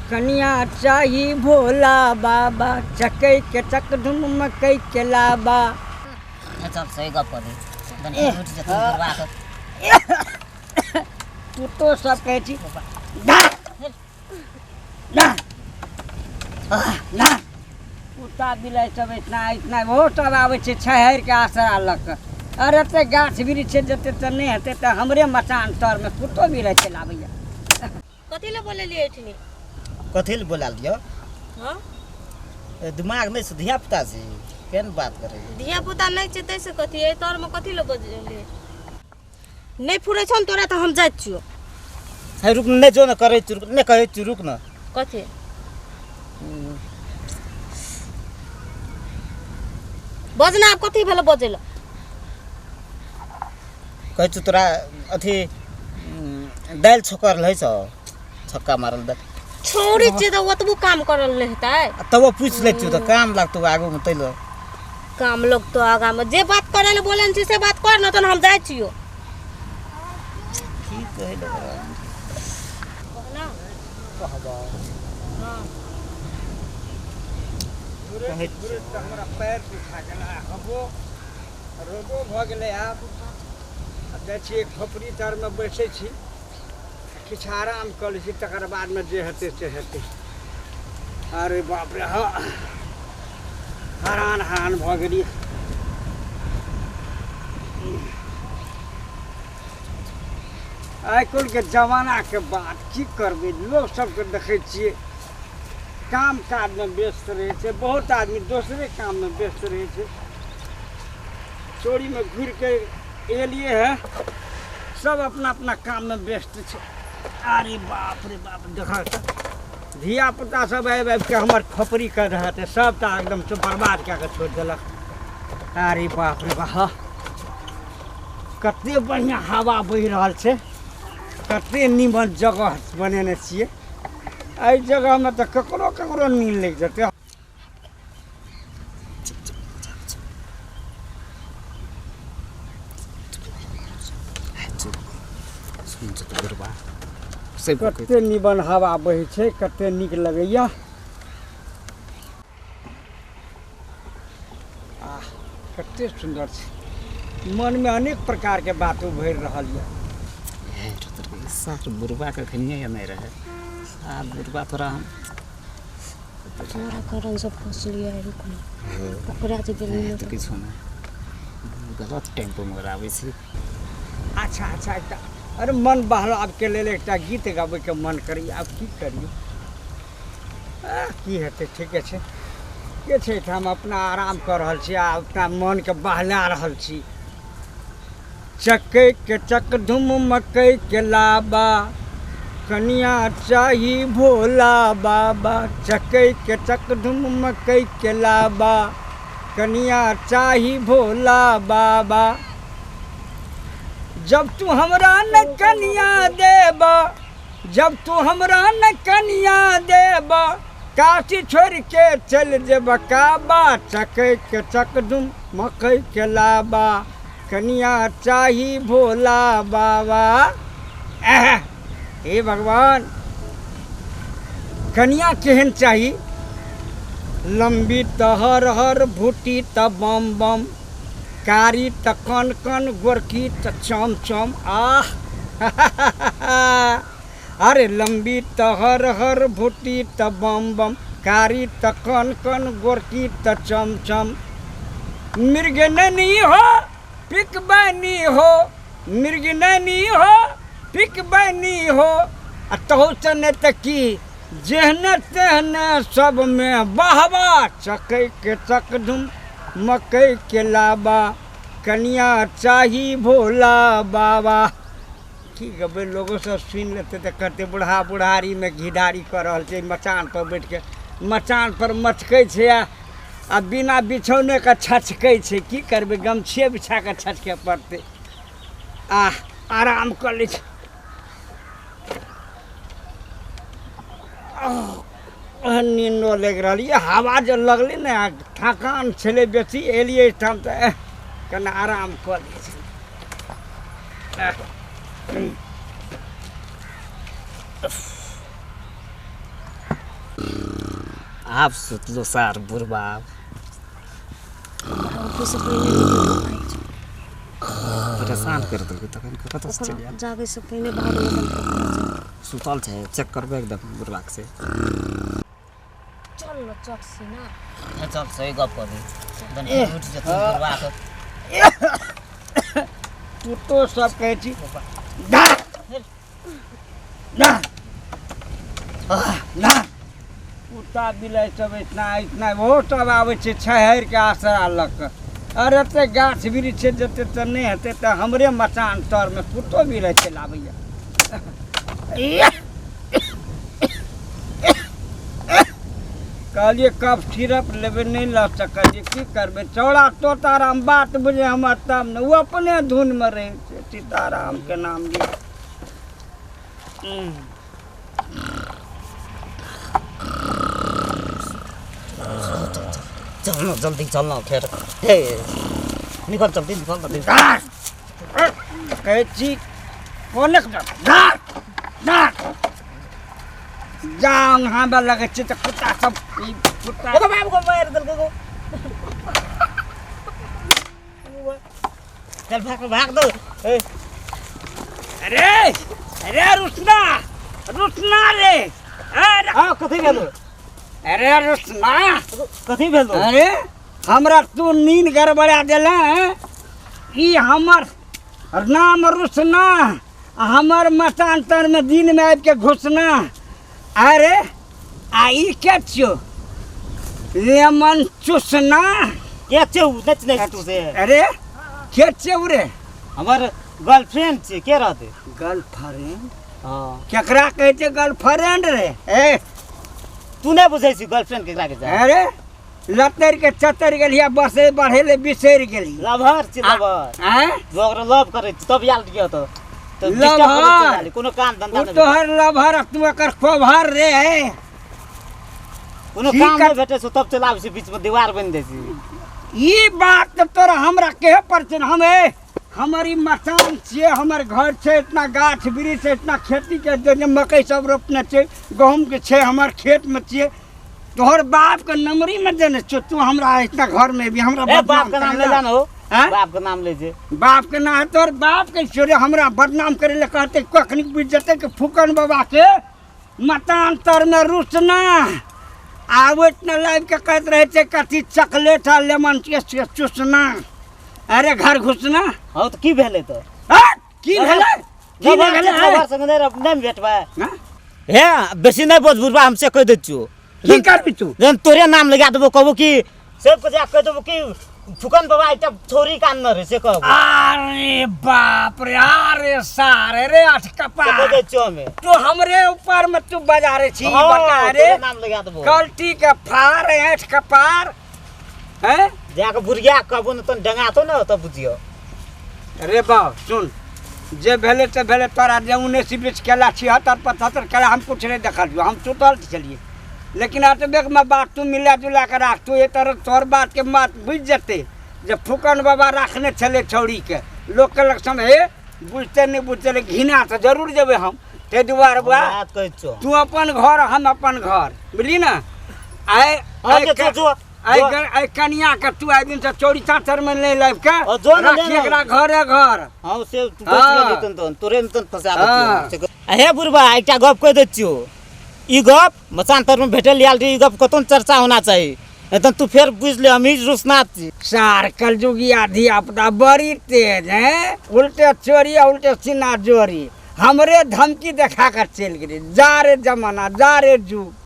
कनिया चाही भोला बाबा, चकै के चक धुम मकई के लाबा। चल सही गप कर दे उठ जा तू करवा के तू तो सब कहै छी ना ना ना कुत्ता बिलाइ सब इतना इतना बहुत सब आबै छै छहर के आसरा लग के। अरे ते गाछ वृक्ष छै जते त नहीं हेतै त हमरे मचान तर में कुत्तो बिलाइ चलाबैया। कथी ले बोलेलिए एठनी? कथी ले बोला लियो? हां दिमाग में से धिया पुता से केन बात करे? धिया पुता नहीं छै तै से कथी ए तोर में कथी ले बोलेलिए? नहीं फुरै छन तोरा त हम जाइत छियो। है रुक ने जो न करे रुक ने कहे छु रुक न। कथी बजना अब कथी भेल बजेला? कहे छु तोरा अथी दाल छोकर लै छ छक्का मारल द छोड़ी छै त ओतबो काम करल रहतै। तब पूछ ले छु त काम लागतो आगू में तैलो काम लोग तो आगा में जे बात करे ले बोलन छी से बात कर न त हम जाइत छियो। की कहे ले कहना कहबा हां कहे हमरा पैर दुखा गेला हबो रोगो भ गेलै। आब जाइ छी खोपड़ी तर में बैठे छी किछु आराम कर लै छी तकर बाद में जे हेतै से हेतै। अरे बाप रे हाँ हरान हरान भ गेलियै। आइ काल्हि के जमाना के बात की करबै लोग सबके देखै छियै काम काज में व्यस्त रहे छै। बहुत आदमी दूसरे काम में व्यस्त रहे छै। चोरी में घुर के एलिए है सब अपना अपना काम में व्यस्त छै। अरे बाप रे बाप देखा धिया पुता सब आबि आबि के हमर खोपड़ी कर रहते सब त एकदम से बर्बाद कए के छोड़ देलक। अरे बाप रे बाप कते बढ़िया हवा बहि रहल छै, कते नीमन जगह बनेने छियै। एहि जगह में त ककरो ककरो नींद लग जेतै। कते नीमन हवा बहै छै, कते नीक लगैया। कते सुंदर छै, मन में अनेक प्रकार के बात उभरि रहल है। सार बुरबा के खनिया नहीं रहे आ बुरबा तोरा तोरा कारण से फसलिए रुक ओकरा जे गेलिए तो किछु ना गलत टेम्पो में आबै छी। अच्छा अच्छा एकटा अरे मन बहलाव के लेल एकटा गीत गाबै के मन करी। आब की करिए की हेतै ठीके छै के छै हम अपना आराम कर रहल छी आ अपना मन के बहला रहल छी। चकै के चक धुम मकई के लाबा, कनिया चाही भोला बाबा। चकै के चक धुम मकई के लाबा, कनिया चाही भोला बाबा। जब तू हमरा न कनिया देबा, जब तू हमरा न कनिया देबा, काशी छोड़ के चल जेब काबा। चकै के चक धुम मकई के लाबा, कनिया चाही भोला बाबा। हे भगवान कनिया केहन चाही? लंबी त हर हर, भूटी त बम बम, कारी त कन कन, गोरकी त चम चम। आह अरे लंबी त हर हर, भूटी त बम बम, कारी त कन कन, गोरकी त चम चम। मृग नैनी हो पिक बनी हो, मृग नैनी हो पिक बनी हो। आ तहु से नहीं त की जेहने तेहने सब में बहबा। चकै के चक धुम मकई के लाबा, कनिया चाही भोला बाबा। की गबे लोगों सब सुन लेते तो कहते बुढ़ा बुढ़ारी में घीडारी कर रहल छै, मचान पर बैठ के मचान पर मचकै छै आ बिना बिछौने का छचकै छै। की करबै गमछिए बिछा के छचके पड़तै। आराम कर लै छै। नींदो लग रही है, हवा जो लगले ने थकान छे बेसी एलिए ठाम तो कना आराम कर ली। आप सुतलो सार बुढ़बा ऑफिस से पहले निकल परेशान कर देलकै तखन कतऽ से चलि आयल जागे से पहले बाहर निकल सुतल छै चेक करबै एकदम बुढ़बाक से चल न चक से ना ए चल सही गप करी तनी उठ जतन बुढ़वा के तू तो सब कहै छी ना ना ना कुत्ता बिलाइ सब इतना इतना वो सब आबै छै छहरि के आसरा लऽ कऽ अरे ते गाछ वृक्ष छै जते तऽ नहि हेतै तऽ हमरे मचान तरमे कुत्तो बिलाइ चलि आबैया कहलिए कफ सिरप लेबै नहीं लऽ सकलिए की करबै चौड़ा तोताराम बात बुझे हमर तब ने वो अपने धुन में रहे छै सीताराम के नाम लिए चल न जल्दी चल न फेर हे निकल जल्दी निकल जल्दी कहै छी कोने जाऊँ हाँ लगे छै तऽ कुत्ता सब कुत्ता ओको बाबू को मार देलकै को चल भाग दो ए अरे अरे रुसना रे अरे हां कथि भेलो अरे रुसना कथि भेलो अरे हमरा तू नींद गड़बड़ा देला ई हमर नाम रुसना हमर मतांतर में दिन में आबि के घुसना अरे आई के छियो लेमन चूसना के छौ नच नहीं तू से अरे के छियो रे हमर गर्लफ्रेंड छै के रहते गर्लफ्रेंड हां केकरा कहै छै गर्लफ्रेंड रे ए तू नहीं बुझै छी गर्लफ्रेंड केकरा के छै अरे लतर के चतर गेलिया बसे बढ़े ले बिसरि गेली लवर छी लवर हैं जो ओकरा लव करे छी तब याद किया तो लवर कोनो काम धंधा तू तोहर लवर तू एकर कोभर रे है कोनो ठीक काम है। नहीं भेटे सो तब चलाबै छी बीच में दीवार बन दै छी ई बात तो तोरा हमरा केहे पर छै हमे हमारी मकान छियै हमर घर छै इतना गाछ वृक्ष छै इतना खेती के जे मकई सब रोपने छै गहूम के छै हमर खेत में छियै तोहर बाप के नमरी में देने छो तू हमरा इतना घर में भी हमरा ए बाप का नाम ले जानो हो हैं? बाप का नाम ले जे बाप के ना है तोहर बाप के छोरे हमरा बदनाम करे ले कहते कखनी बुझ जते कि फुकन बाबा के मतांतर में रुसना आवत न लाइव के कहत रहे छै कथी चॉकलेट आ लेमन के चूसना अरे घर घुसना हां तो की भेले तो की भेलै की लवर भेलै लवर संग नहीं भेटबा हाँ? हे बेसी नहीं बोझ बुढ़बा हमसे कह दे छियो की करबी तू जन तोरे नाम लगा देबो कहबो कि सबके जा कह देबो कि फुकन बाबा एकटा छोरी कान रे से कहबो अरे बाप रे अरे सारे रे अठ कह कपा दे छियो में तू हमरे ऊपर में तू बाजारे छी हाँ, बता रे तोरे नाम लगा देबो कल्टी के फार ऐठ कपार हैं जाके बुढ़िया कहबो न तन डंगा तो न तब बुझियो अरे बाप सुन जे भेले ते भेले तोरा जे 19 बीच केला 76 75 केला हम कुछ नहीं देखल हम सुतल चलिए लेकिन आटबेक में बात तू मिला जुला के राख तू ये तरह तोर बात के बात बुझ जते जब फुकन बाबा रखने चले छौड़ी के लोग के लक्षण हे बुझते नहीं बुझते घिना तो जरूर जेबे हम ते दुआर बुआ बात कह छियो तू अपन घर हम अपन घर बुझली ना आए आगे जो आई कनिया के तू आई दिन से चौड़ी चाचर में ले लाइब के और जो न रखी एकरा घरे घर हां से तू हाँ। बच गेली तन तोरे न तन फसा हाँ। दे हे बुढ़बा एकटा गप कह दे छियो ई गप मचांतर में भेटल याल रे ई गप कतन चर्चा होना चाहिए एकदम तू फिर बुझ ले हम ही रुसनाथ छी सार कलजुगी आधी आपदा बड़ी तेज है उल्टे चोरी उल्टे सीना जोरी हमरे धमकी देखा कर चल गई जा रे जमाना जा रे जुग